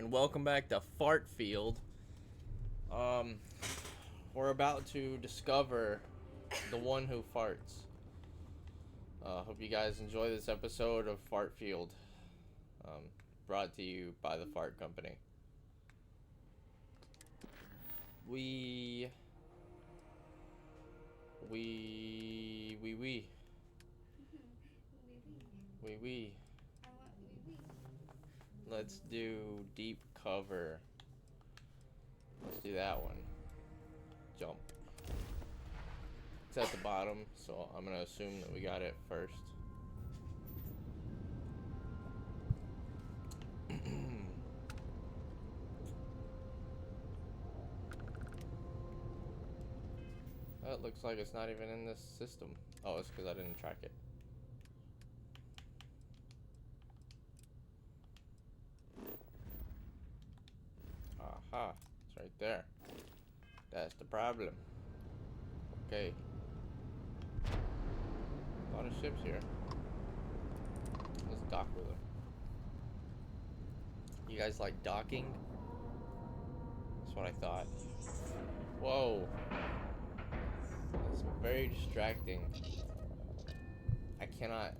and welcome back to Fart Field. We're about to discover the one who farts. Hope you guys enjoy this episode of Fart Field, brought to you by the Fart Company. We. Let's do deep cover. Let's do that one. Jump. It's at the bottom, so I'm gonna assume that we got it first. That looks like it's not even in this system. Oh, it's because I didn't track it. Aha, it's right there. That's the problem. Okay. A lot of ships here. Let's dock with them. You guys like docking? That's what I thought. Whoa. That's very distracting. I cannot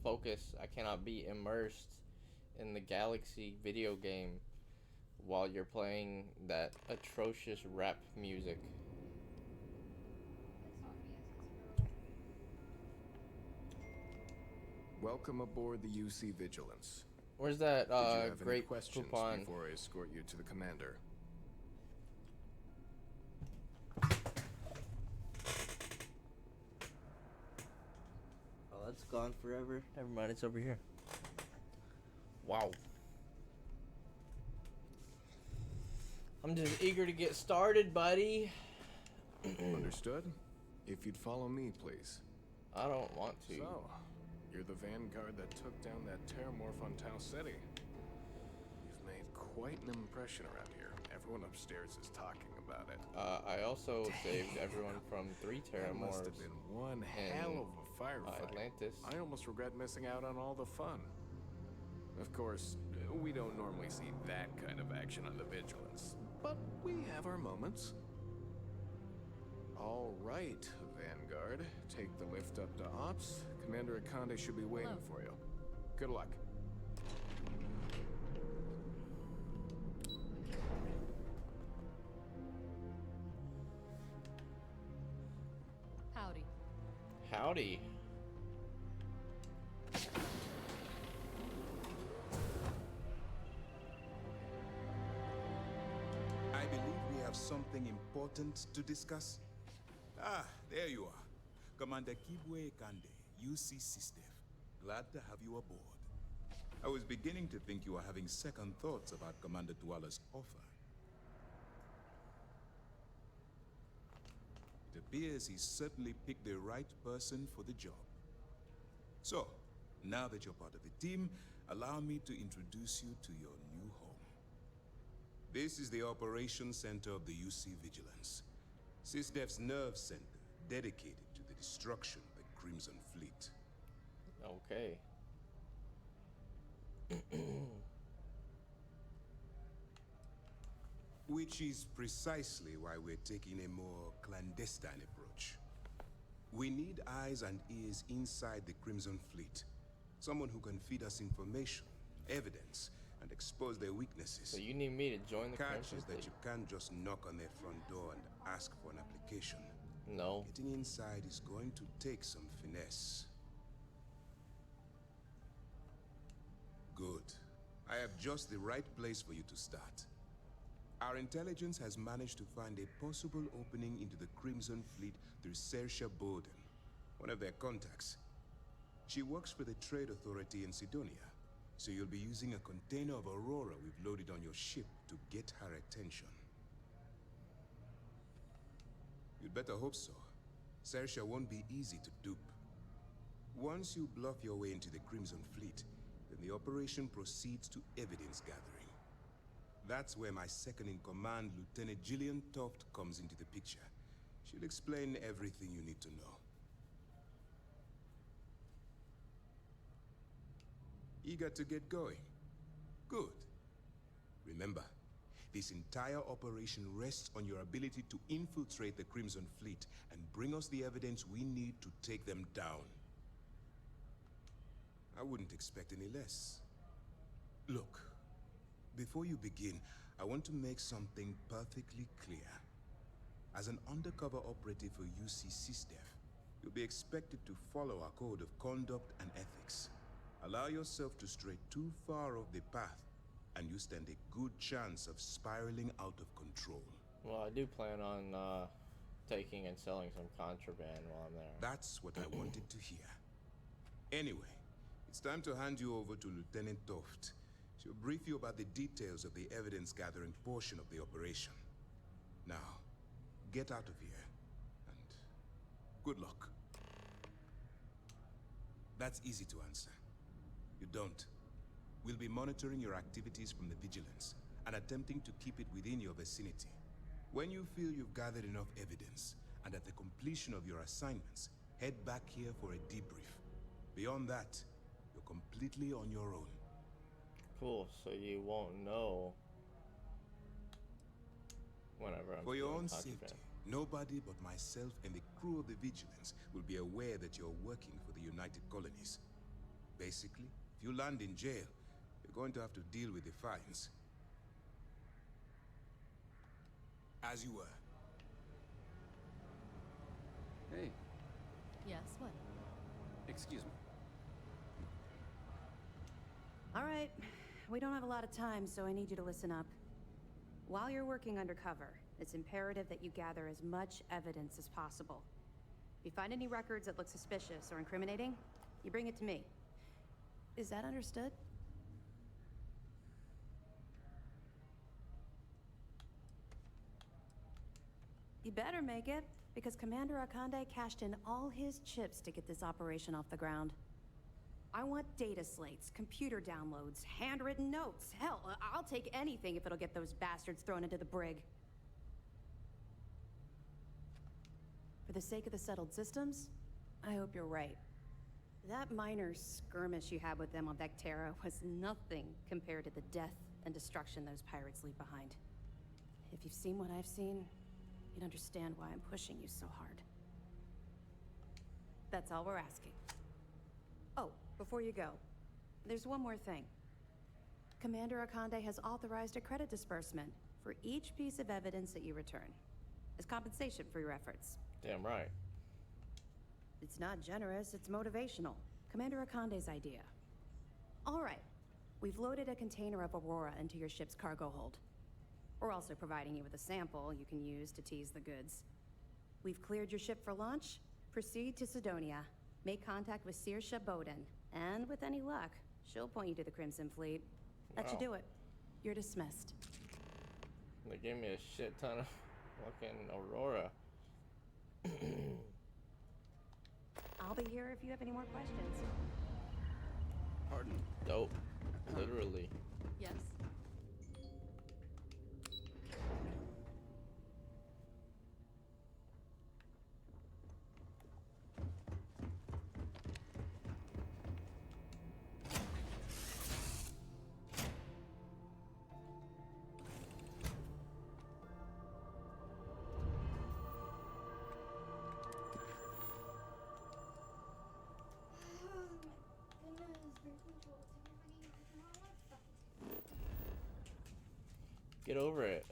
focus. I cannot be immersed in the Galaxy video game while you're playing that atrocious rap music. Welcome aboard the UC Vigilance. Where's that Did you have any great questions coupon? before I escort you to the commander? Oh, that's gone forever. Never mind, it's over here. Wow. I'm just eager to get started, buddy. Understood? If you'd follow me, please. I don't want to. So, you're the vanguard that took down that terramorph on Tau Ceti. You've made quite an impression around here. Everyone upstairs is talking about it. I also saved everyone from 3 That must terramorphs have been one hell of a firefight. Atlantis. I almost regret missing out on all the fun. Of course, we don't normally see that kind of action on the Vigilance, but we have our moments. All right, Vanguard. Take the lift up to Ops. Commander Akande should be waiting for you. Good luck. Howdy. Howdy. I believe we have something important to discuss. Ah, there you are. Commander Kibwe Kande, UC System. Glad to have you aboard. I was beginning to think you were having second thoughts about Commander Tuala's offer. It appears he's certainly picked the right person for the job. So, now that you're part of the team, allow me to introduce you to your new home. This is the Operations Center of the UC Vigilance. SysDef's nerve center, dedicated to the destruction of the Crimson Fleet. Okay. Which is precisely why we're taking a more clandestine approach. We need eyes and ears inside the Crimson Fleet. Someone who can feed us information, evidence, and expose their weaknesses. So you need me to join the Catch Crimson is that Fleet? you can't just knock on their front door and ask for an application. No. Getting inside is going to take some finesse. Good. I have just the right place for you to start. Our intelligence has managed to find a possible opening into the Crimson Fleet through Saoirse Bowden, one of their contacts. She works for the Trade Authority in Sidonia, so you'll be using a container of Aurora we've loaded on your ship to get her attention. You'd better hope so. Saoirse won't be easy to dupe. Once you bluff your way into the Crimson Fleet, then the operation proceeds to evidence gathering. That's where my second-in-command, Lieutenant Gillian Toft, comes into the picture. She'll explain everything you need to know. Eager to get going? Good. This entire operation rests on your ability to infiltrate the Crimson Fleet and bring us the evidence we need to take them down. I wouldn't expect any less. Look, before you begin, I want to make something perfectly clear. As an undercover operative for UC SysDev, you'll be expected to follow our code of conduct and ethics. Allow yourself to stray too far off the path, and you stand a good chance of spiraling out of control. Well, I do plan on taking and selling some contraband while I'm there. That's what I wanted to hear. Anyway, it's time to hand you over to Lieutenant Toft. She'll brief you about the details of the evidence-gathering portion of the operation. Now, get out of here, and good luck. That's easy to answer. You don't. We'll be monitoring your activities from the Vigilance, and attempting to keep it within your vicinity. When you feel you've gathered enough evidence, and at the completion of your assignments, head back here for a debrief. Beyond that, you're completely on your own. Cool, so you won't know whenever I'm For your doing own contraband. safety, nobody but myself and the crew of the Vigilance will be aware that you're working for the United Colonies. Basically, if you land in jail, you're going to have to deal with the fines. As you were. Hey, Yes, what? excuse me. All right. We don't have a lot of time, so I need you to listen up. While you're working undercover, it's imperative that you gather as much evidence as possible. If you find any records that look suspicious or incriminating, you bring it to me. Is that understood? You better make it, because Commander Akande cashed in all his chips to get this operation off the ground. I want data slates, computer downloads, handwritten notes. Hell, I'll take anything if it'll get those bastards thrown into the brig. For the sake of the settled systems, I hope you're right. That minor skirmish you had with them on Vectera was nothing compared to the death and destruction those pirates leave behind. If you've seen what I've seen, you'd understand why I'm pushing you so hard. That's all we're asking. Oh, before you go, there's one more thing. Commander Akande has authorized a credit disbursement for each piece of evidence that you return, as compensation for your efforts. Damn right. It's not generous, it's motivational. Commander Akande's idea. All right, we've loaded a container of Aurora into your ship's cargo hold. We're also providing you with a sample you can use to tease the goods. We've cleared your ship for launch. Proceed to Sidonia. Make contact with Saoirse Bowden. And with any luck, she'll point you to the Crimson Fleet. That should Wow. do it. You're dismissed. They gave me a shit ton of fucking Aurora. I'll be here if you have any more questions. Pardon. Dope. Literally. Yes. Get over it.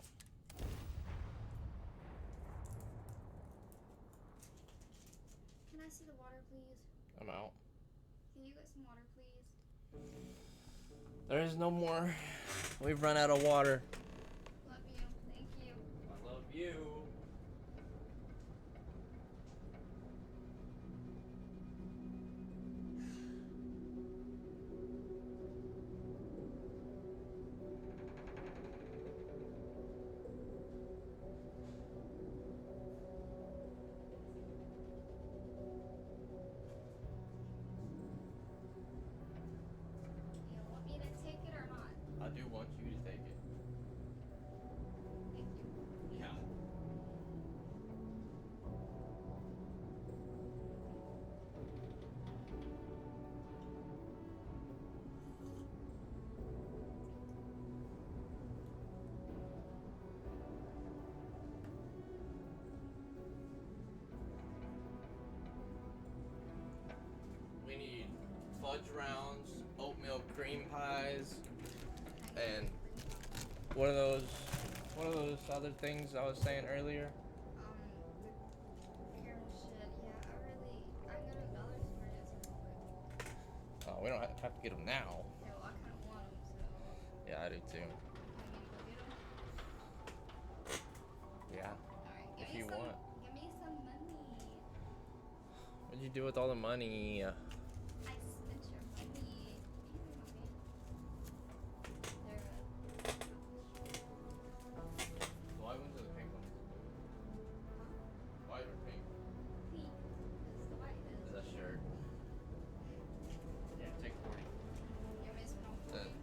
Can I see the water, please? I'm out. Can you get some water, please? There is no more. We've run out of water. Love you. Thank you. I love you. You want me to take it or not? I do want you to take it. Thank you. Yeah. And one of those other things I was saying earlier. The camera shit. Yeah, I'm gonna dollar store it real quick. We don't have to get them now. Yeah, well, I kind of want them, so. Yeah, I do too. I need to go get them. Yeah, Alright, if you want. Give me some money. What'd you do with all the money? I spent your money. You can mommy. They're Why ones are the pink ones? Why are pink? pink. This is the white Is is. that shirt? Yeah, take 40. Yeah, but it's not Uh, 40.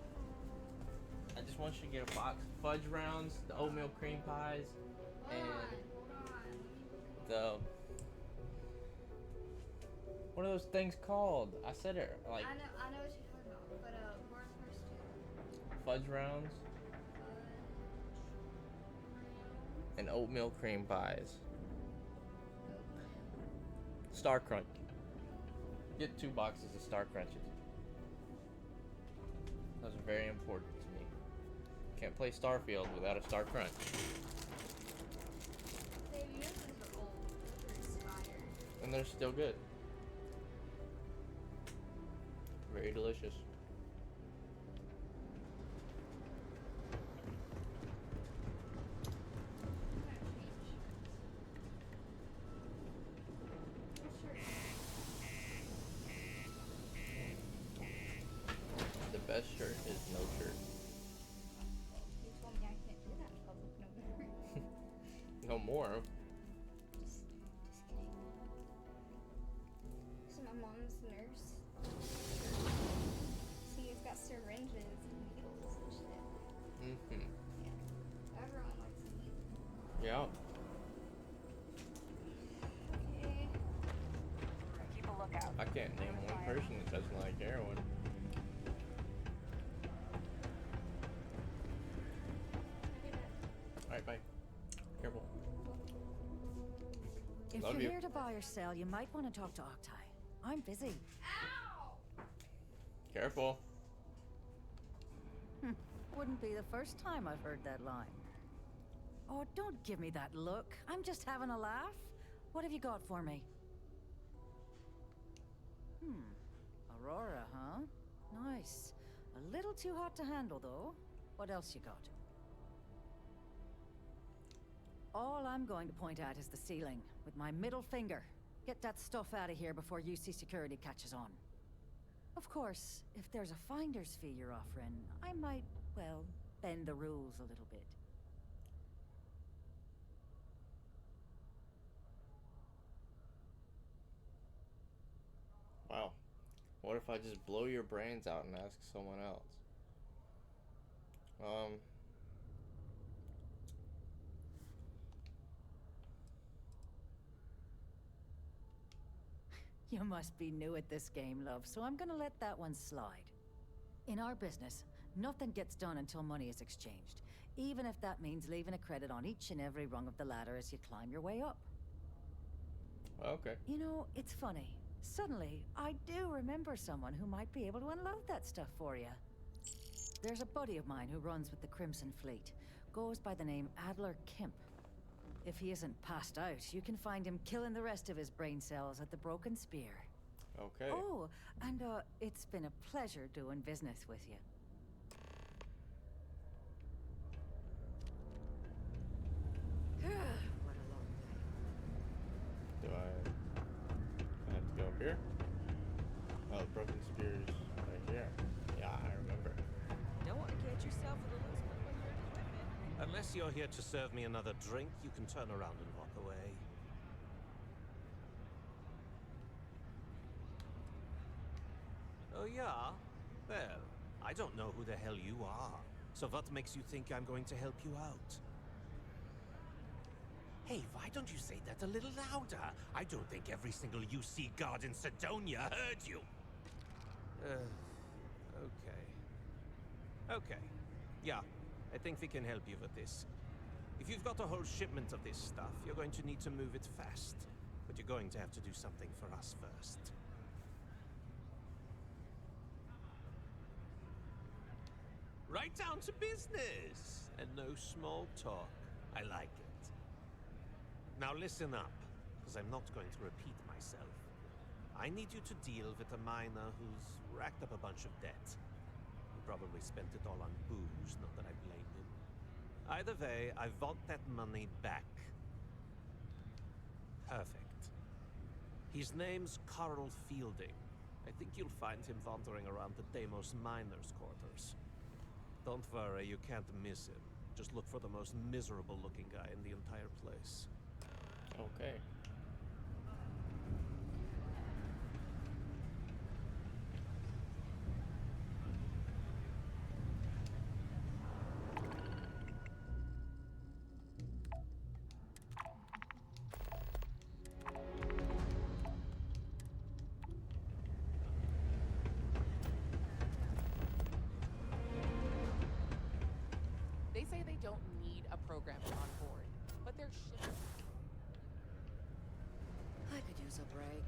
I just want you to get a box of fudge rounds, the oatmeal cream pies, Hold and on. Let me look. the what are those things called? I said it like I know what you're talking about, but where's first two? fudge rounds and oatmeal cream pies. Star Crunch. Get 2 boxes of Star Crunches. Those are very important to me. Can't play Starfield without a Star Crunch. Dave, yours are old. They're expired. And they're still good. Very delicious. The best shirt is no shirt. You told me I can't do that in public no more. No more. Just kidding. So my mom's nurse. See, it's got syringes and needles and shit. Mm-hmm. Yeah. Everyone likes a needle. Yeah. Okay. Keep a lookout. I can't name one person that doesn't like heroin. Alright, bye. Careful. If Love you're you. here to buy or sell, you might want to talk to Octai. I'm busy. Ow! Careful. Wouldn't be the first time I've heard that line. Oh, don't give me that look. I'm just having a laugh. What have you got for me? Aurora, huh? Nice. A little too hot to handle, though. What else you got? All I'm going to point at is the ceiling, with my middle finger. Get that stuff out of here before UC security catches on. Of course, if there's a finder's fee you're offering, I might, well, bend the rules a little bit. Wow. What if I just blow your brains out and ask someone else? You must be new at this game, love, so I'm gonna let that one slide. In our business, nothing gets done until money is exchanged, even if that means leaving a credit on each and every rung of the ladder as you climb your way up. Okay. You know, it's funny. Suddenly, I do remember someone who might be able to unload that stuff for you. There's a buddy of mine who runs with the Crimson Fleet. Goes by the name Adler Kemp. If he isn't passed out, you can find him killing the rest of his brain cells at the Broken Spear. Okay. Oh, and it's been a pleasure doing business with you. What a long day. Do I have to go up here? Oh, the Broken Spears right here. Yeah, I remember. Don't want to catch yourself with a loose one when you're in equipment. Unless you're here to serve me another drink, you can turn around and walk away. Oh, yeah? Well, I don't know who the hell you are. So what makes you think I'm going to help you out? Hey, why don't you say that a little louder? I don't think every single UC guard in Sidonia heard you. Okay. Okay. Yeah, I think we can help you with this. If you've got a whole shipment of this stuff, you're going to need to move it fast. But you're going to have to do something for us first. Right down to business. And no small talk. I like it. Now listen up, because I'm not going to repeat myself. I need you to deal with a miner who's racked up a bunch of debt. He probably spent it all on booze, not that I blame him. Either way, I want that money back. Perfect. His name's Carl Fielding. I think you'll find him wandering around the Deimos miners' quarters. Don't worry, you can't miss him. Just look for the most miserable-looking guy in the entire place. Okay. They say they don't need a programmer on board, but they're shipping. I could use a break.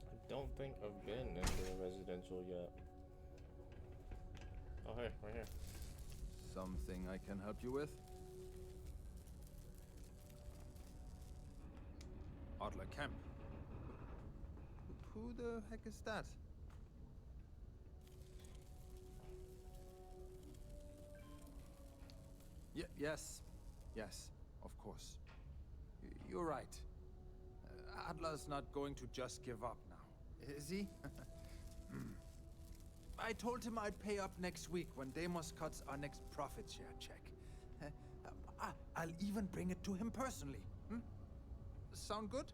I don't think I've been into a residential yet. Oh, hey, right here. Something I can help you with? Adler Camp. Who the heck is that? Yes, of course. You're right. Adler's not going to just give up now, is he? I told him I'd pay up next week when Deimos cuts our next profit share check. I'll even bring it to him personally. Sound good?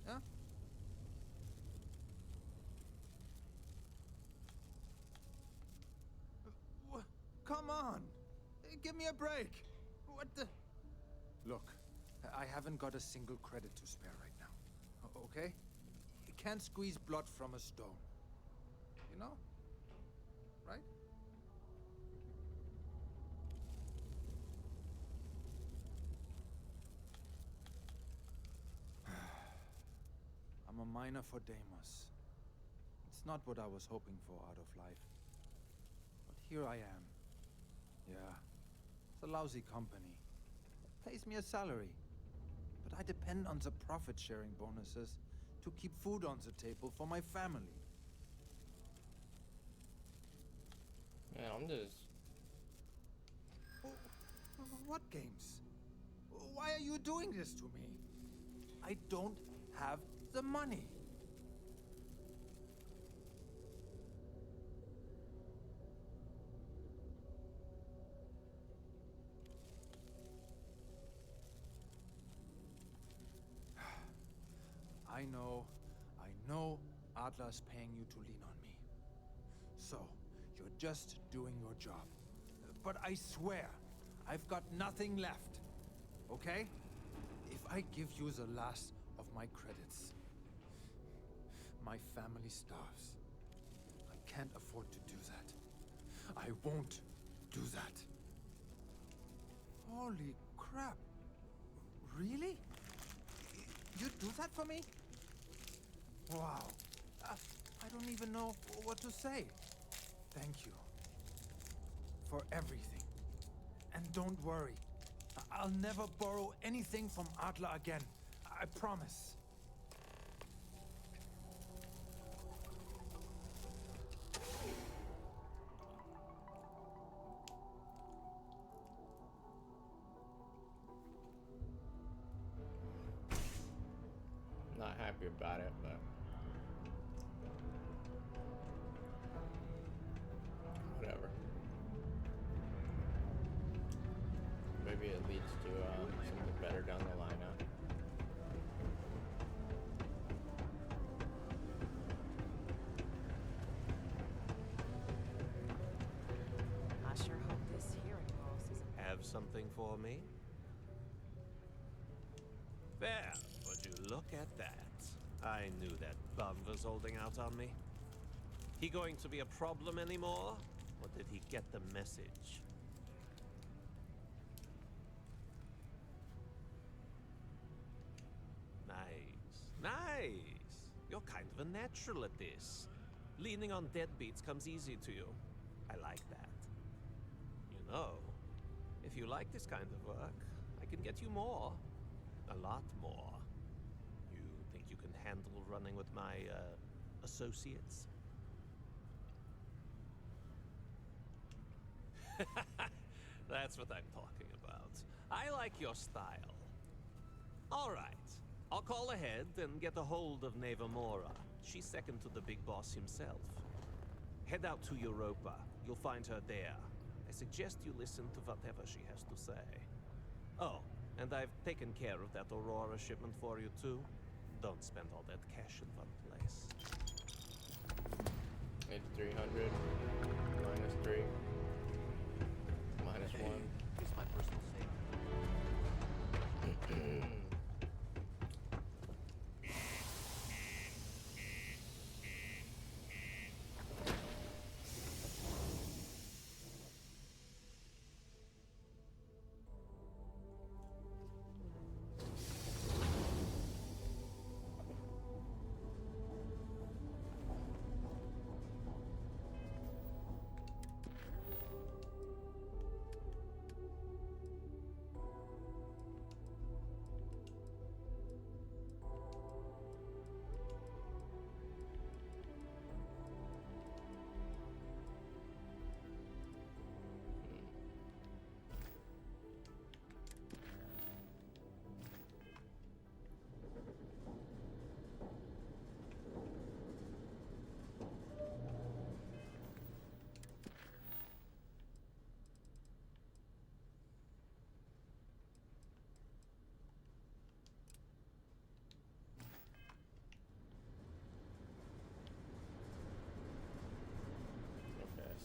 Yeah? Come on! Give me a break! What the... Look, I haven't got a single credit to spare right now. Okay? You can't squeeze blood from a stone. You know? Right? I'm a miner for Deimos. It's not what I was hoping for out of life. But here I am. Yeah, it's a lousy company. Pays me a salary. But I depend on the profit-sharing bonuses to keep food on the table for my family. Man, I'm just... What games? Why are you doing this to me? I don't have the money. I know Adler's paying you to lean on me. So, you're just doing your job. But I swear, I've got nothing left. Okay? If I give you the last of my credits, my family starves. I can't afford to do that. I won't do that. Holy crap. Really? You'd do that for me? Wow. I don't even know what to say. Thank you. For everything. And don't worry. I'll never borrow anything from Adler again. I promise. Not happy about it, but whatever. Maybe it leads to something better down the line, huh? I sure hope this hearing loss isn't. Have something for me? Well, would you look at that? I knew that bum was holding out on me. He going to be a problem anymore? Or did he get the message? Nice. You're kind of a natural at this. Leaning on deadbeats comes easy to you. I like that. You know, if you like this kind of work, I can get you more. A lot more. You think you can handle running with my, associates? That's what I'm talking about. I like your style. All right. I'll call ahead and get a hold of Nevamora. She's second to the big boss himself. Head out to Europa. You'll find her there. I suggest you listen to whatever she has to say. Oh, and I've taken care of that Aurora shipment for you too. Don't spend all that cash in one place. It's 300. Minus 3. Minus 1. It's my personal saving.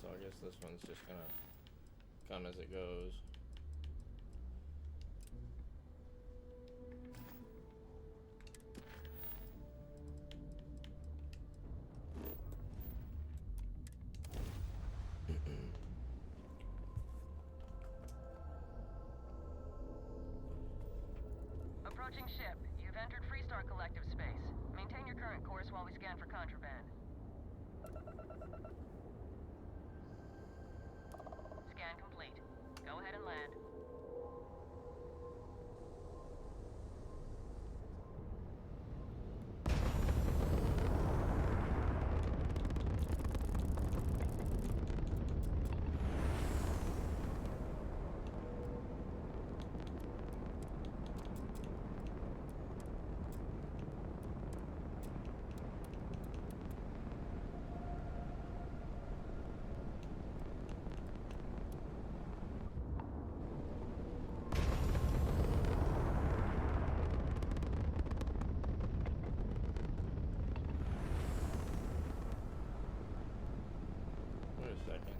So I guess this one's just gonna come as it goes. Approaching ship. You've entered Freestar Collective space. Maintain your current course while we scan for contraband. Scan complete. Go ahead and land. Wait a second.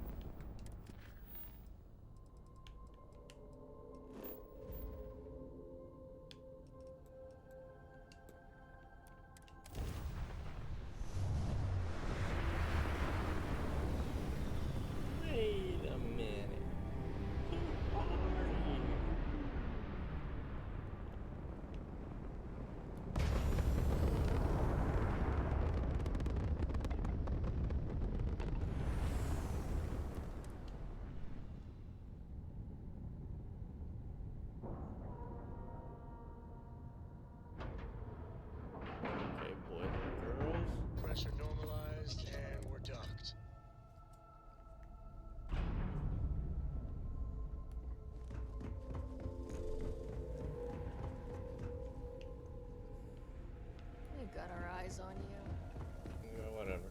Wait a minute. Who are you? Okay, boys and girls. Pressure normalized, and we're docked. We got our eyes on you. Yeah, whatever.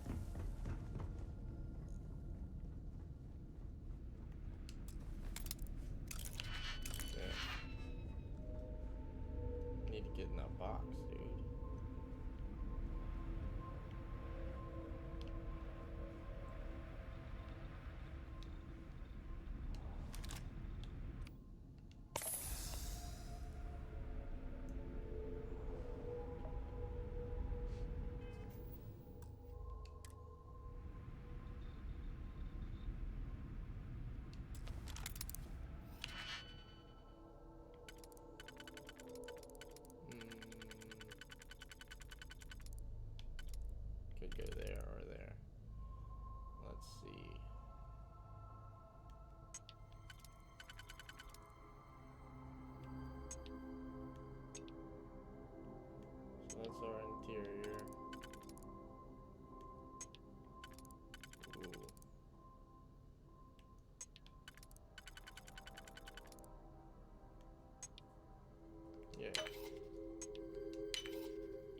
Yeah. Need to get in that box, dude. That's our interior. Ooh. Yeah.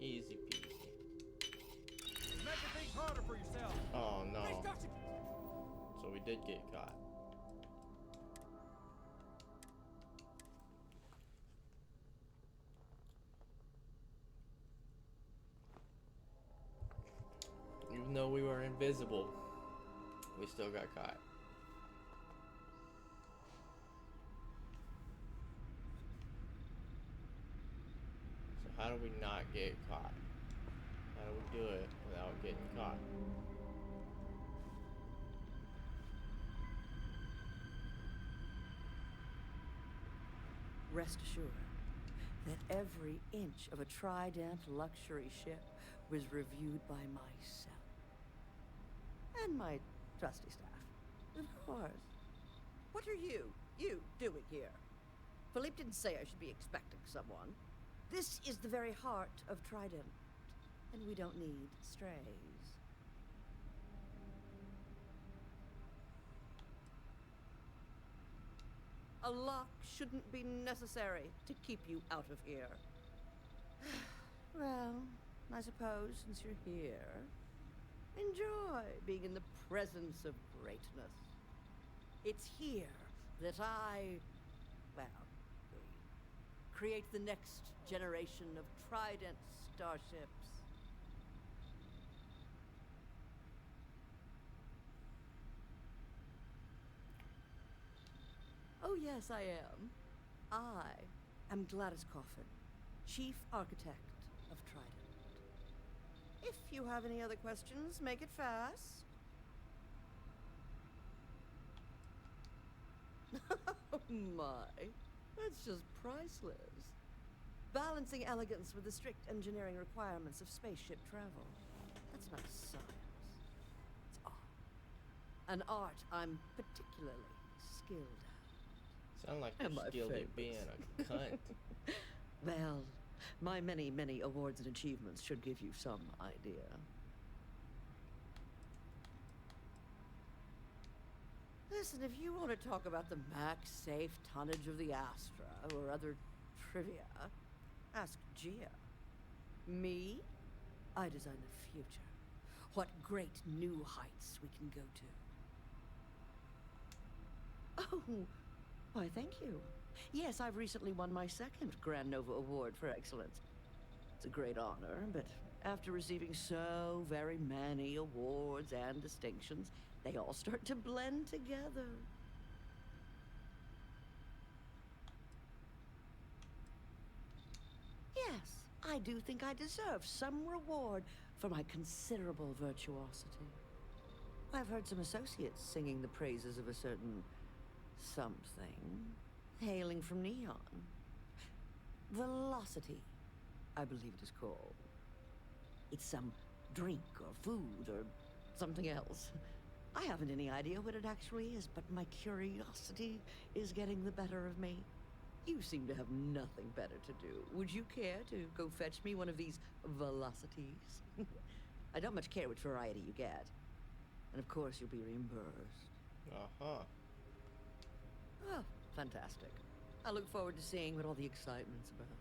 Easy peasy. Making things harder for yourself. Oh no. So we did get caught. Even though we were invisible, we still got caught. So how do we not get caught? How do we do it without getting caught? Rest assured that every inch of a Trident luxury ship was reviewed by myself. And my trusty staff, of course. What are you doing here? Philippe didn't say I should be expecting someone. This is the very heart of Trident, and we don't need strays. A lock shouldn't be necessary to keep you out of here. Well, I suppose since you're here, Enjoy being in the presence of greatness. It's here that we create the next generation of Trident starships. Oh, yes, I am. I am Gladys Coffin, Chief Architect of Trident. If you have any other questions, make it fast. Oh my, that's just priceless. Balancing elegance with the strict engineering requirements of spaceship travel. That's not science. It's art. An art I'm particularly skilled at. Sound like you're skilled at being a cunt. Well, my many, many awards and achievements should give you some idea. Listen, if you want to talk about the max safe tonnage of the Astra or other trivia, ask Gia. Me? I design the future. What great new heights we can go to. Oh, why, thank you. Yes, I've recently won my second Grand Nova Award for excellence. It's a great honor, but after receiving so very many awards and distinctions, they all start to blend together. Yes, I do think I deserve some reward for my considerable virtuosity. I've heard some associates singing the praises of a certain something hailing from Neon. Velocity, I believe it is called. It's some drink or food or something else. I haven't any idea what it actually is, but my curiosity is getting the better of me. You seem to have nothing better to do. Would you care to go fetch me one of these velocities? I don't much care which variety you get. And of course you'll be reimbursed. Uh-huh. Oh, fantastic. I look forward to seeing what all the excitement's about.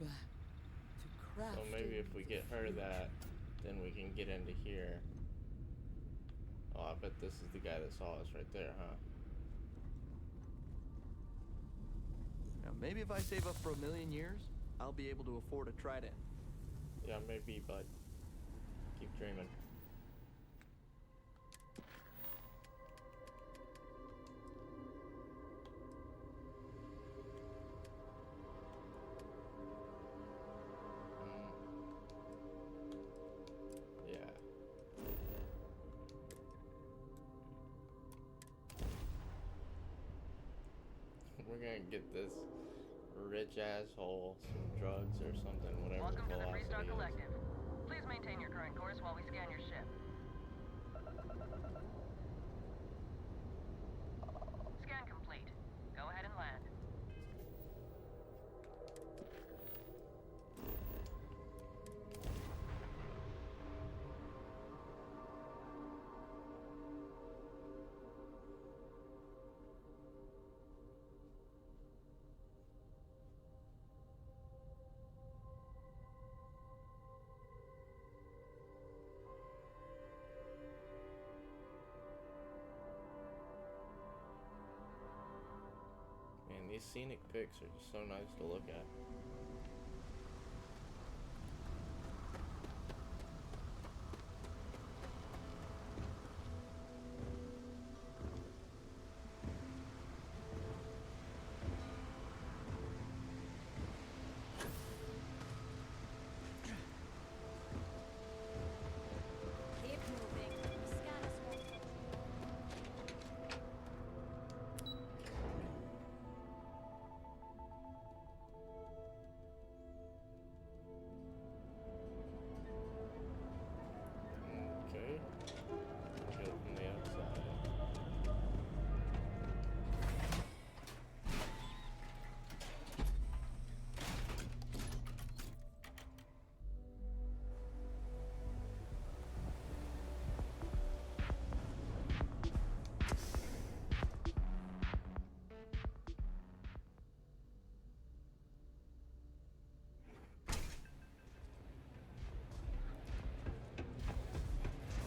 Back to crafting. So maybe if we get her that, then we can get into here. Oh, I bet this is the guy that saw us right there, huh? Now, maybe if I save up for 1,000,000 years, I'll be able to afford a Trident. Yeah, maybe, bud. Keep dreaming. We're gonna get this rich asshole some drugs or something, whatever. Welcome to the velocity Freestar is. Collective. Please maintain your current course while we scan your ship. Scan complete. Go ahead and land. These scenic pics are just so nice to look at. Keep moving. Scan us one. Okay. Go from the outside.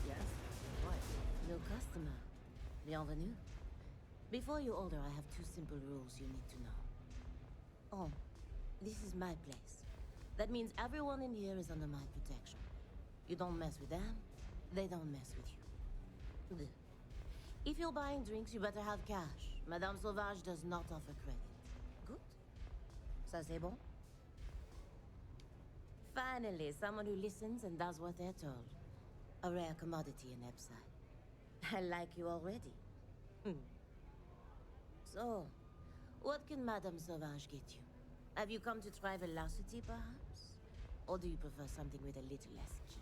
Yes? What? No customer. Bienvenue. Before you order, I have two simple rules you need to know. Oh, this is my place. That means everyone in here is under my protection. You don't mess with them, they don't mess with you. Good. If you're buying drinks, you better have cash. Madame Sauvage does not offer credit. Good? Ça c'est bon? Finally, someone who listens and does what they're told. A rare commodity in Epside. I like you already. So, what can Madame Sauvage get you? Have you come to try velocity, perhaps? Or do you prefer something with a little less kick?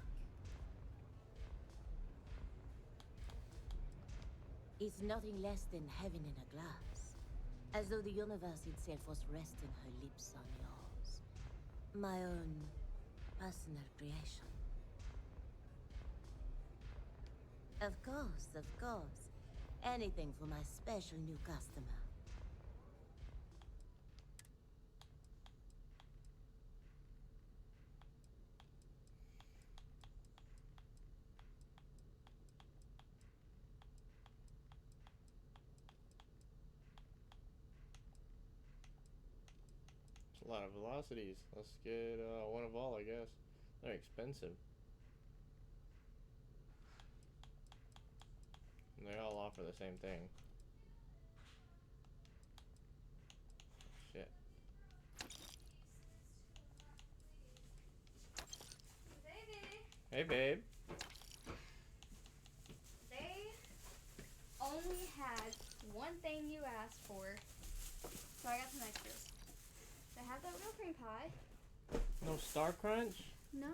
It's nothing less than heaven in a glass. As though the universe itself was resting her lips on yours. My own personal creation. Of course, of course. Anything for my special new customer. It's a lot of velocities. Let's get one of all, I guess. They're expensive. And they all offer the same thing. Shit. Baby, Hey, babe. they only had one thing you asked for, so I got some extras. They have that real cream pie. No Star Crunch? No.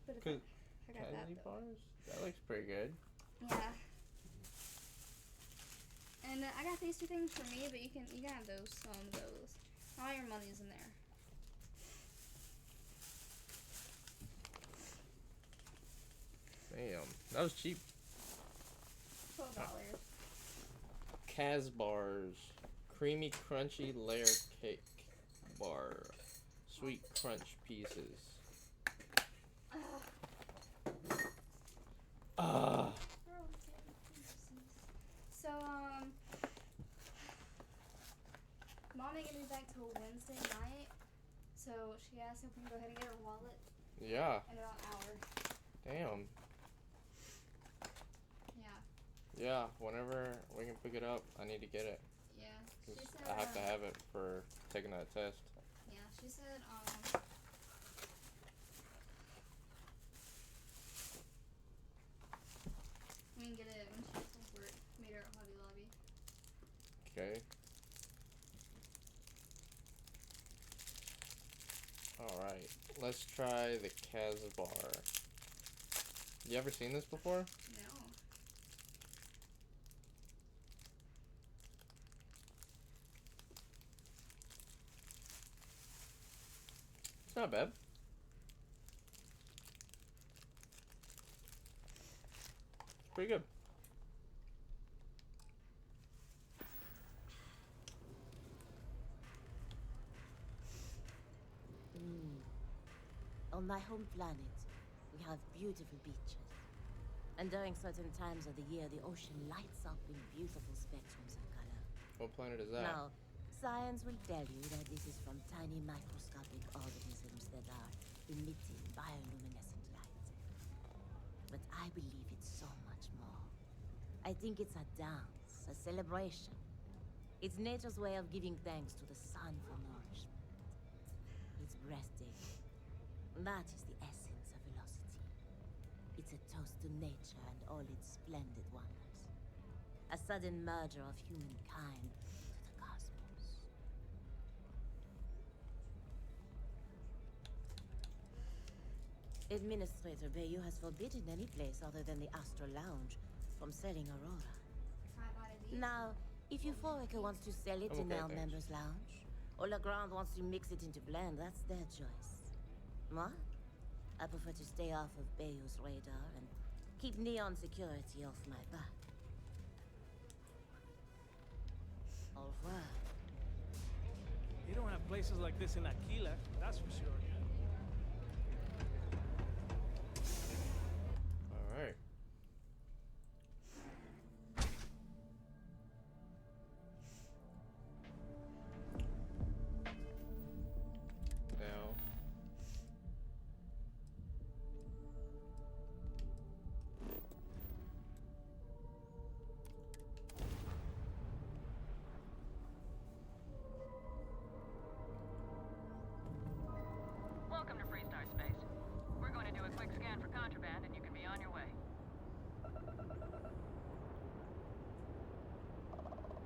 But if I got that Candy though. bars? That looks pretty good. Yeah. And I got these two things for me, but you can have those, some of those. All your money's in there. Damn. That was cheap. $12. Kaz bars. Creamy crunchy layer cake bar. Sweet crunch pieces. So, Mom ain't gonna be back till Wednesday night, so she asked if we can go ahead and get her wallet Yeah. in about an hour. Damn. Yeah. Yeah, whenever we can pick it up, I need to get it. Yeah. 'Cause She said, I have to have it for taking that test. Yeah, she said, we can get it when she gets off work. Meet her at Hobby Lobby. Okay. Alright, let's try the Kaz bar. You ever seen this before? No. It's not bad. It's pretty good. On my home planet, we have beautiful beaches. And during certain times of the year, the ocean lights up in beautiful spectrums of color. What planet is that? Now, science will tell you that this is from tiny microscopic organisms that are emitting bioluminescent light. But I believe it's so much more. I think it's a dance, a celebration. It's nature's way of giving thanks to the sun for nourishment. It's breathtaking. That is the essence of velocity. It's a toast to nature and all its splendid wonders. A sudden merger of humankind to the cosmos. Administrator Bayou has forbidden any place other than the Astral Lounge from selling Aurora. Now, if Euphorica wants to sell it in our members' lounge, or Legrand wants to mix it into blend, that's their choice. Moi, I prefer to stay off of Bayou's radar and keep Neon security off my back. Au revoir. You don't have places like this in Aquila, that's for sure. Alright. Now. Welcome to Freestar Space. We're going to do a quick scan for contraband and you can be on your way.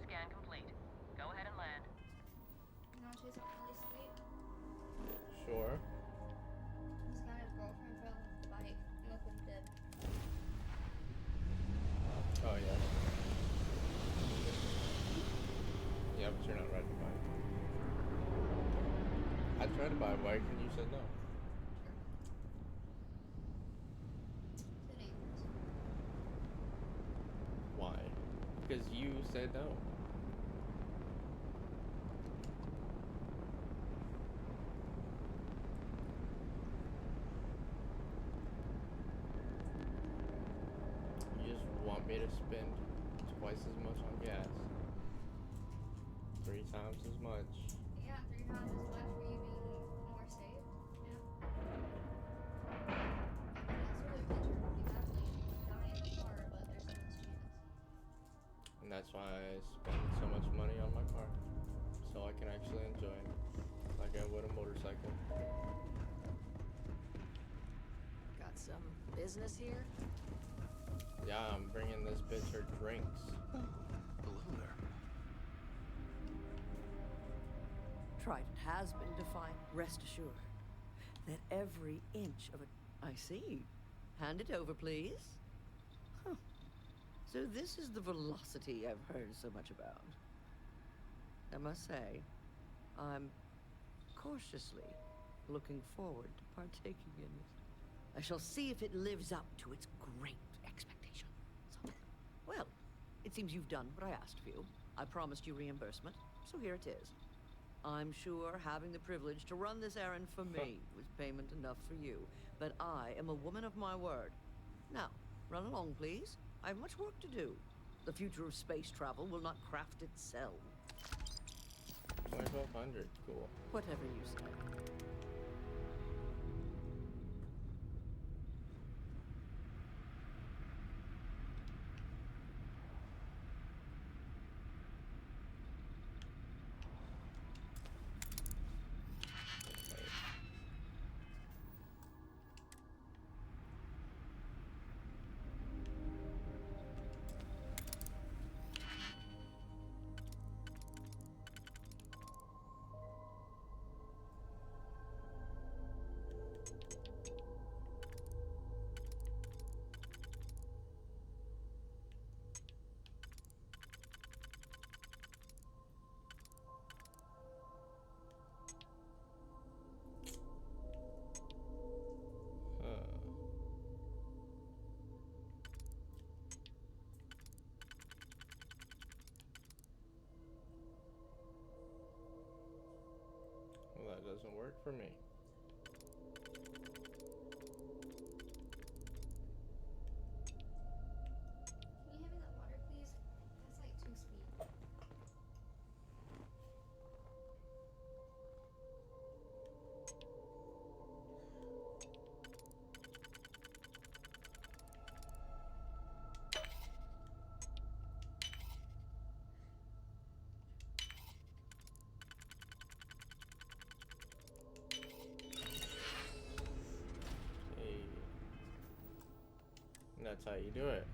Scan complete. Go ahead and land. You know, she's really sweet. Sure. This guy and his girlfriend fell off the bike and look him dead. Oh, yeah. Yeah, but you're not riding a bike. I tried to buy a bike and you said no. Why? Because you said no. You just want me to spend twice as much on gas. 3 times as much. Yeah, 3 times as much for you being more safe. Yeah. That's what it meant. You definitely die in the car, but there's a less chance. And that's why I spend so much money on my car. So I can actually enjoy it. Like I would a motorcycle. Got some business here? Yeah, I'm bringing this bitch her drinks. Hello there. Trident has been defined. Rest assured that every inch of it. I see. Hand it over, please. Huh. So this is the velocity I've heard so much about. I must say, I'm cautiously looking forward to partaking in it. I shall see if it lives up to its great expectations. Well, it seems you've done what I asked of you. I promised you reimbursement, so here it is. I'm sure having the privilege to run this errand for me was payment enough for you, but I am a woman of my word. Now, run along, please. I have much work to do. The future of space travel will not craft itself. 2500, cool. Whatever you say. Well, that doesn't work for me. Can you hand me that water, please? That's like too sweet. That's how you do it.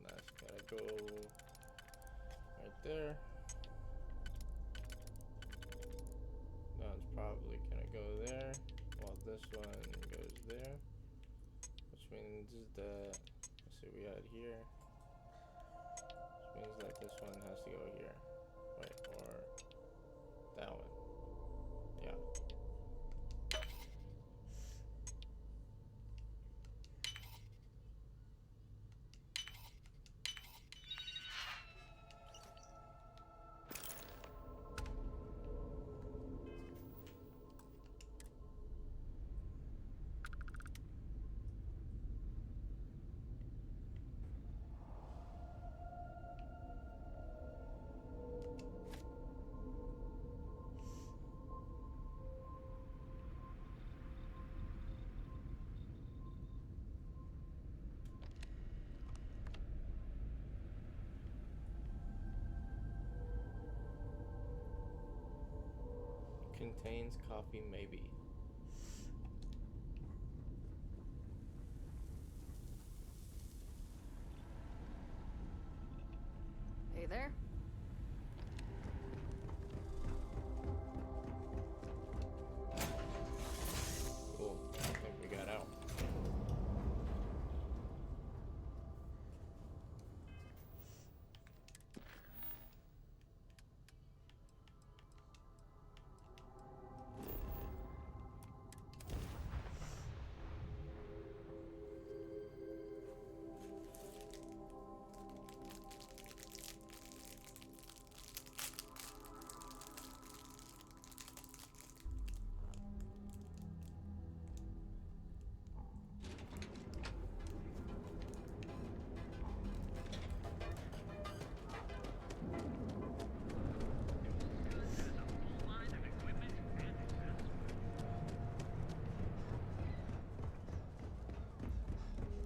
That's gotta go right there. That's probably gonna go there, while this one goes there. Which means that, let's see, we had here. Which means that this one has to go here. Wait, or that one. Yeah. Contains coffee, maybe. Hey there. Cool. I think we got out.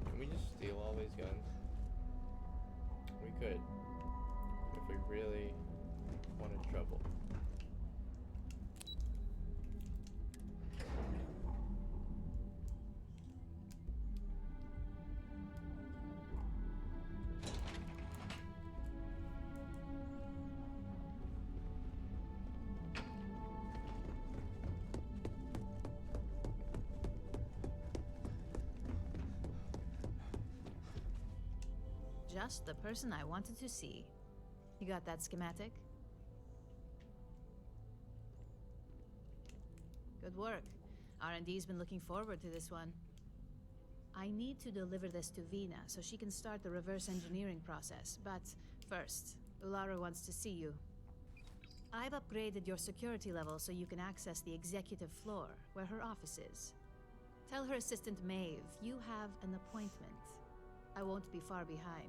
Can we just steal all these guns? We could, if we really wanted trouble. Just the person I wanted to see. You got that schematic? Good work. R&D's been looking forward to this one. I need to deliver this to Vina so she can start the reverse engineering process. But first, Ulara wants to see you. I've upgraded your security level so you can access the executive floor, where her office is. Tell her assistant Maeve you have an appointment. I won't be far behind,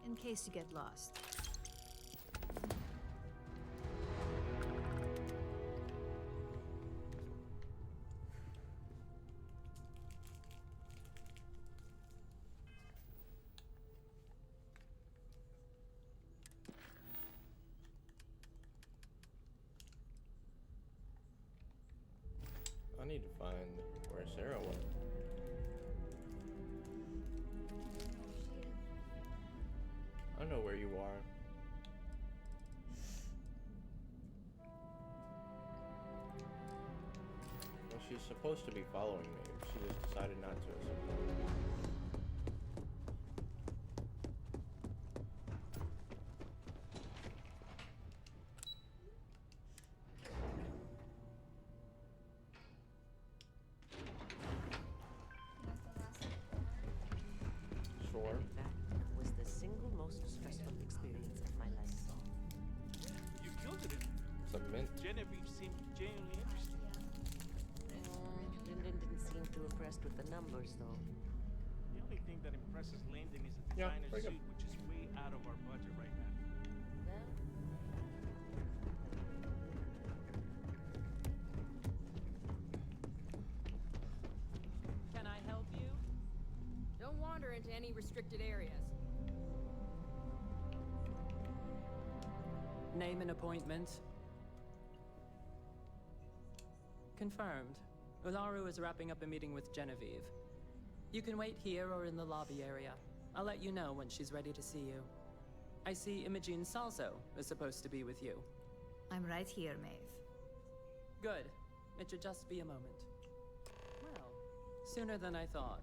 in case you get lost. I need to find where Sarah went. I know where you are. Well, she's supposed to be following me. She just decided not to. Sure. That was the single most stressful experience of my life. You killed it. It's a mint. Genevieve seemed genuinely interested. Lyndon didn't seem too impressed with the numbers, though. The only thing that impresses Landon is a Yeah, designer very suit, good. which is way out of our budget right now. Can I help you? wander into any restricted areas. Name and appointment. Confirmed. Ularu is wrapping up a meeting with Genevieve. You can wait here or in the lobby area. I'll let you know when she's ready to see you. I see Imogene Salzo is supposed to be with you. I'm right here, Maeve. Good. It should just be a moment. Well, sooner than I thought.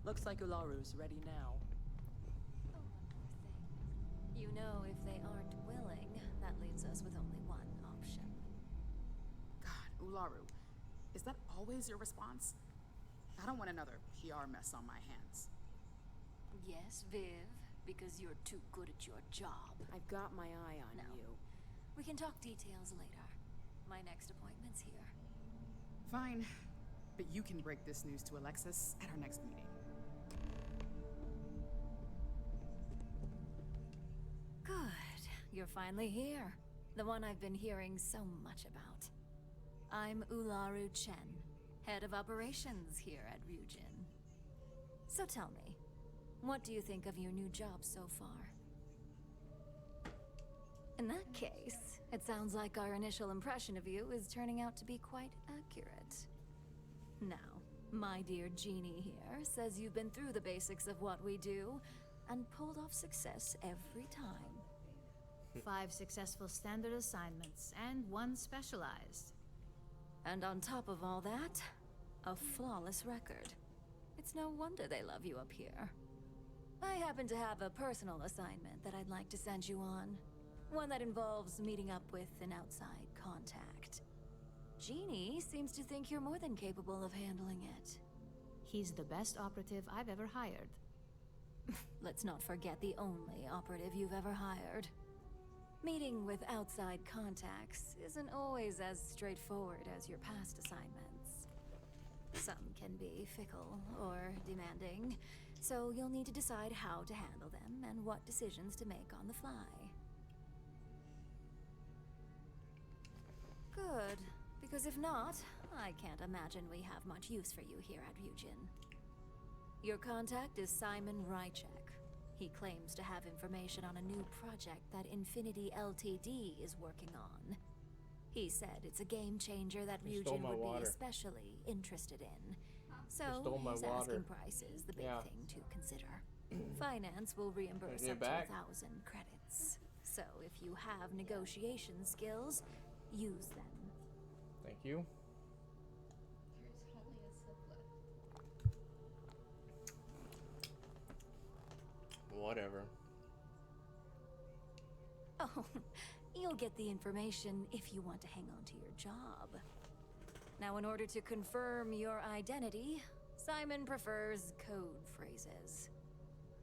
Looks like Ularu's ready now. You know, if they aren't willing, that leaves us with only one option. God, Ularu, is that always your response? I don't want another PR mess on my hands. Yes, Viv, because you're too good at your job. I've got my eye on you. We can talk details later. My next appointment's here. Fine, but you can break this news to Alexis at our next meeting. Good. You're finally here. The one I've been hearing so much about. I'm Ularu Chen, head of operations here at Ryujin. So tell me, what do you think of your new job so far? In that case, it sounds like our initial impression of you is turning out to be quite accurate. Now, my dear Jeannie here says you've been through the basics of what we do and pulled off success every time. 5 successful standard assignments and 1 specialized. And on top of all that, a flawless record. It's no wonder they love you up here. I happen to have a personal assignment that I'd like to send you on. One that involves meeting up with an outside contact. Jeannie seems to think you're more than capable of handling it. He's the best operative I've ever hired. Let's not forget the only operative you've ever hired. Meeting with outside contacts isn't always as straightforward as your past assignments. Some can be fickle or demanding, so you'll need to decide how to handle them and what decisions to make on the fly. Good, because if not, I can't imagine we have much use for you here at Ryujin. Your contact is Simon Rychek. He claims to have information on a new project that Infinity Ltd is working on. He said it's a game changer that Ryujin would be especially interested in. So his asking price is the big thing to consider. Finance will reimburse up to 1,000 credits. So if you have negotiation skills, use them. Thank you. There's only a sip left. Whatever. Oh, you'll get the information if you want to hang on to your job. Now, in order to confirm your identity, Simon prefers code phrases.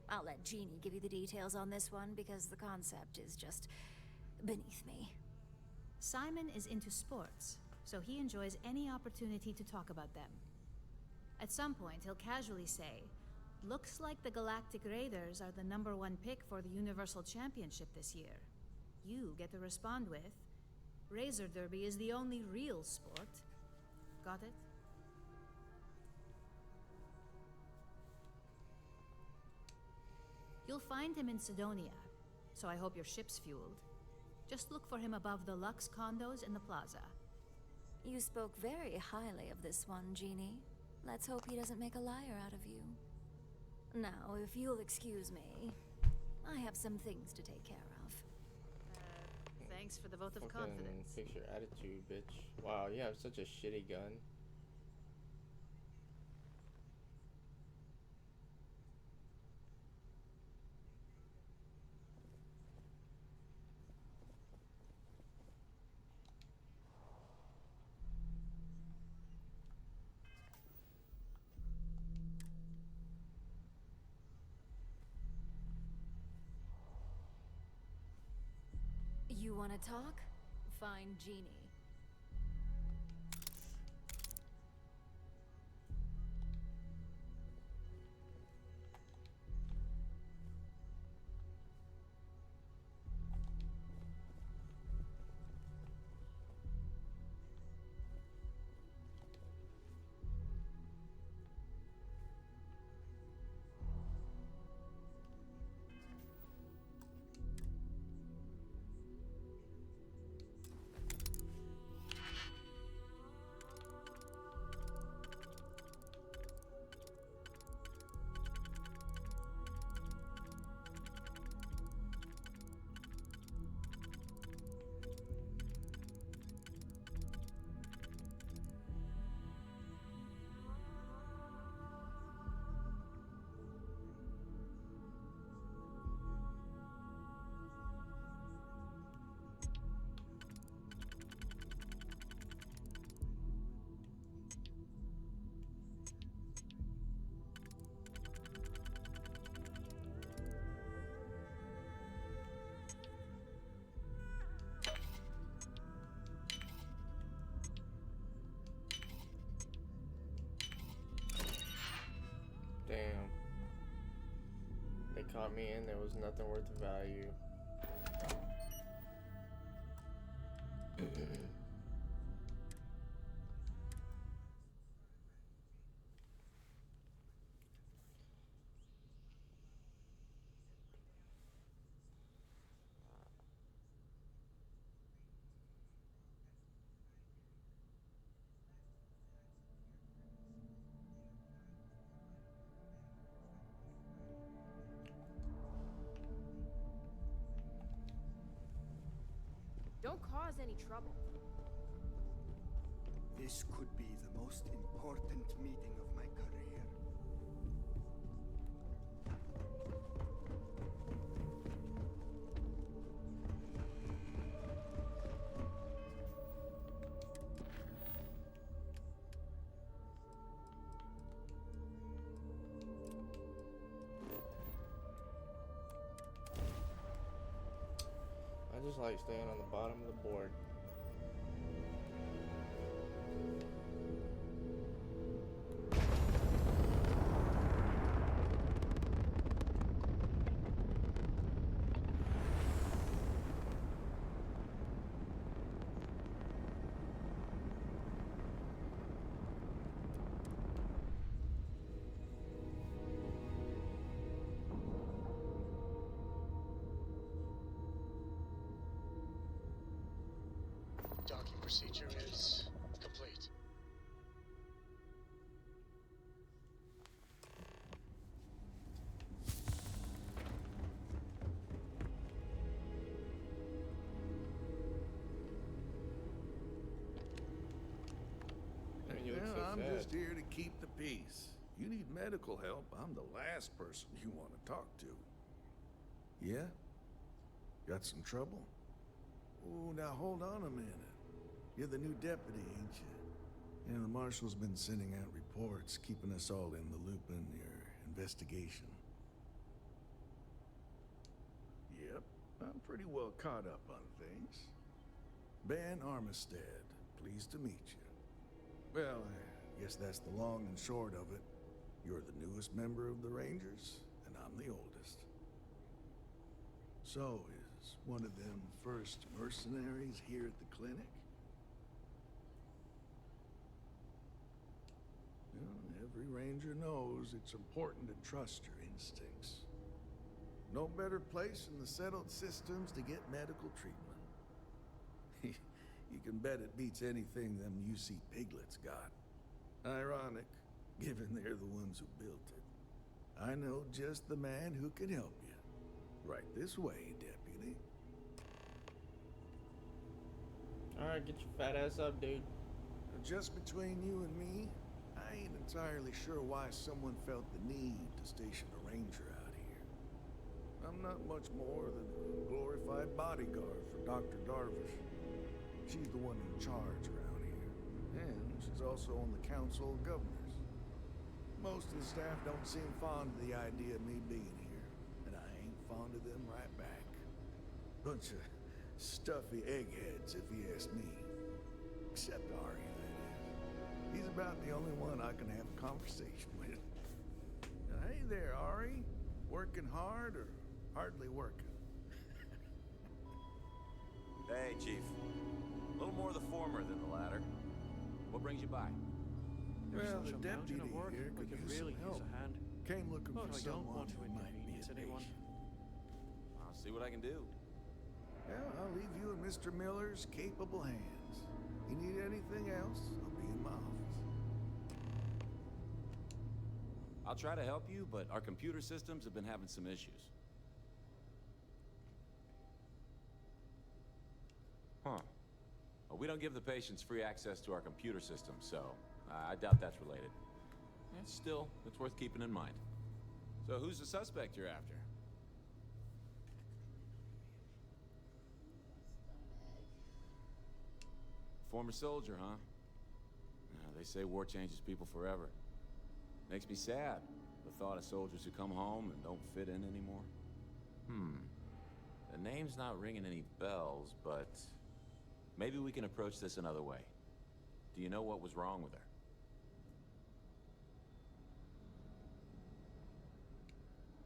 I'll let Jeannie give you the details on this one because the concept is just beneath me. Simon is into sports, so he enjoys any opportunity to talk about them. At some point, he'll casually say, "Looks like the Galactic Raiders are the #1 pick for the Universal Championship this year." You get to respond with, "Razor Derby is the only real sport." Got it? You'll find him in Sidonia, so I hope your ship's fueled. Just look for him above the Lux condos in the plaza. You spoke very highly of this one, Jeannie. Let's hope he doesn't make a liar out of you. Now, if you'll excuse me, I have some things to take care of. Thanks for the vote of Fucking confidence. fix your attitude, bitch. Wow, you have such a shitty gun. You want to talk? Find Jeannie. caught me in. There was nothing worth of value. Don't cause any trouble. This could be the most important meeting of my career. I just like staying on the bottom of the board. Docking procedure is complete. You look Yeah, so I'm sad. just here to keep the peace. You need medical help, I'm the last person you want to talk to. Yeah? Got some trouble? Oh, now hold on a minute. You're the new deputy, ain't you? Yeah, the marshal's been sending out reports, keeping us all in the loop in your investigation. Yep, I'm pretty well caught up on things. Ben Armistead, pleased to meet you. Well, I guess that's the long and short of it. You're the newest member of the Rangers, and I'm the oldest. So, is one of them first mercenaries here at the clinic? Well, every ranger knows it's important to trust your instincts. No better place in the settled systems to get medical treatment. You can bet it beats anything them UC piglets got. Ironic, given they're the ones who built it. I know just the man who can help you. Right this way, deputy. Alright, get your fat ass up, dude. Just between you and me, I ain't entirely sure why someone felt the need to station a ranger out here. I'm not much more than a glorified bodyguard for Dr. Darvish. She's the one in charge around here, and she's also on the Council of Governors. Most of the staff don't seem fond of the idea of me being here, and I ain't fond of them right back. Bunch of stuffy eggheads, if you ask me. Except Ari, that is. He's about the only one I can have a conversation with. Hey there, Ari. Working hard or hardly working? Hey, Chief. A little more the former than the latter. What brings you by? Well, the deputy here could use some help. Came looking for someone who might be a patient. I'll see what I can do. Well, I'll leave you in Mr. Miller's capable hands. You need anything else, I'll be in my office. I'll try to help you, but our computer systems have been having some issues. Huh. Well, we don't give the patients free access to our computer system, so I doubt that's related. Still, it's worth keeping in mind. So who's the suspect you're after? Former soldier, huh? They say war changes people forever. Makes me sad, the thought of soldiers who come home and don't fit in anymore. The name's not ringing any bells, but maybe we can approach this another way. Do you know what was wrong with her?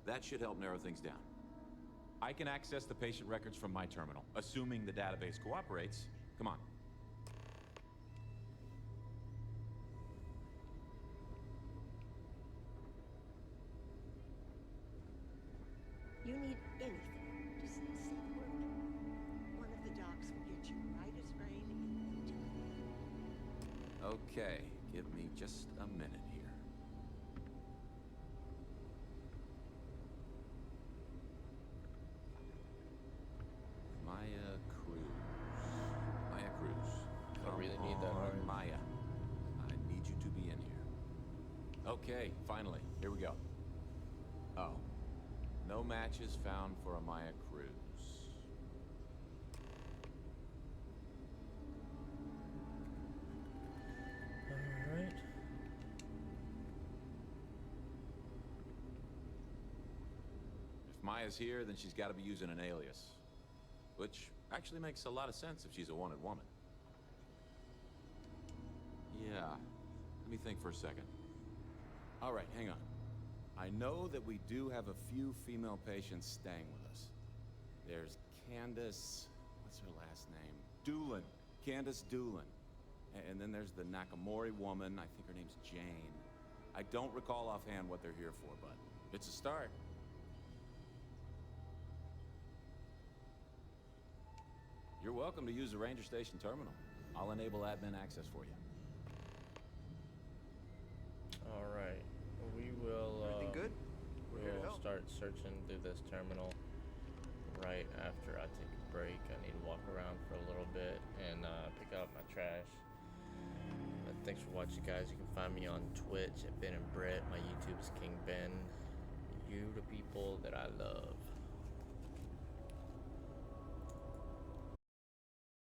That should help narrow things down. I can access the patient records from my terminal, assuming the database cooperates. Come on. You need anything, just say the word. One of the docs will get you right as rain in no time. Okay, give me just a minute here. Maya Cruz. Maya Cruz. I really need that orange. Maya. I need you to be in here. Okay, finally. Here we go. Oh. No matches found for a Maya Cruz. Alright. If Maya's here, then she's got to be using an alias. Which actually makes a lot of sense if she's a wanted woman. Yeah. Let me think for a second. All right, hang on. I know that we do have a few female patients staying with us. There's Candace... what's her last name? Doolin. Candace Doolin. And then there's the Nakamori woman. I think her name's Jane. I don't recall offhand what they're here for, but it's a start. You're welcome to use the Ranger Station terminal. I'll enable admin access for you. Alright. We will, Everything good? We're here to we'll help. start searching through this terminal right after I take a break. I need to walk around for a little bit and pick up my trash. Thanks for watching, guys. You can find me on Twitch at Ben and Brit. My YouTube is King Ben. You the people that I love.